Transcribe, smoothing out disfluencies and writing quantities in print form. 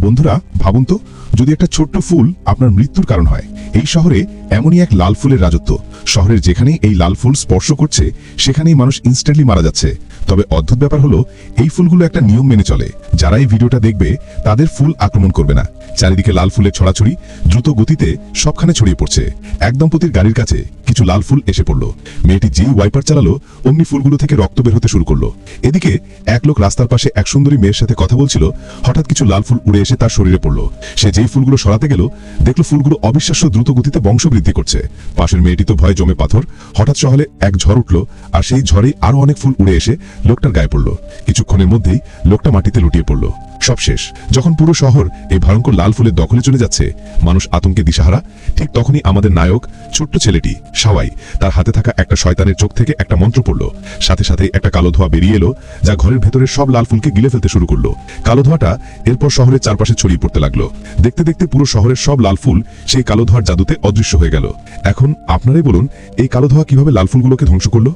বন্ধুরা, ভাবুন তো, যদি একটা ছোট্ট ফুল আপনার মৃত্যুর কারণ হয়। এই শহরে এমনই এক লাল ফুলের রাজত্ব। শহরের যেখানেই এই লাল ফুল স্পর্শ করছে সেখানেই মানুষ ইনস্ট্যান্টলি মারা যাচ্ছে। তবে অদ্ভুত ব্যাপার হলো, এই ফুলগুলো একটা নিয়ম মেনে চলে। যারা এই ভিডিওটা দেখবে তাদের ফুল আক্রমণ করবে না। চারিদিকে লাল ফুলের ছড়াছড়ি দ্রুত গতিতে সবখানে ছড়িয়ে পড়ছে। এক দম্পতির গাড়ির কাছে কিছু লাল ফুল এসে পড়লো। মেয়েটি যেই ওয়াইপার চালালো অমনি ফুলগুলো থেকে রক্ত বের হতে শুরু করলো। এদিকে এক লোক রাস্তার পাশে এক সুন্দরী মেয়ের সাথে কথা বলছিল। হঠাৎ কিছু লাল ফুল উড়ে এসে তার শরীরে পড়লো। সে যেই ফুলগুলো সরাতে গেল দেখলো ফুলগুলো অবিশ্বাস্য দ্রুত গতিতে বংশবৃদ্ধি করছে। পাশের মেয়েটি তো ভয়ে জমে পাথর। হঠাৎ শহরে এক ঝড় উঠলো, আর সেই ঝড়েই আরো অনেক ফুল উড়ে এসে লোকটার গায়ে পড়লো। কিছুক্ষণের মধ্যেই লোকটা মাটিতে লুটিয়ে পড়লো। সব শেষ। যখন পুরো শহর এই ভয়ঙ্কর লাল ফুলের দখলে চলে যাচ্ছে, মানুষ আতঙ্কে দিশাহারা, ঠিক তখনই আমাদের নায়ক ছোট্ট ছেলেটি সাওয়াই, তার হাতে থাকা একটা শয়তানের চোখ থেকে একটা মন্ত্র পড়ল। সাথে সাথে একটা কালো ধোঁয়া বেরিয়ে এলো, যা ঘরের ভেতরের সব লাল ফুলকে গিলে ফেলতে শুরু করলো। কালো ধোঁয়াটা এরপর শহরের চারপাশে ছড়িয়ে পড়তে লাগলো। দেখতে দেখতে পুরো শহরের সব লাল ফুল সেই কালো ধোঁয়ার জাদুতে অদৃশ্য হয়ে গেল। এখন আপনারাই বলুন, এই কালো ধোঁয়া কিভাবে লাল ফুলগুলোকে ধ্বংস করলো?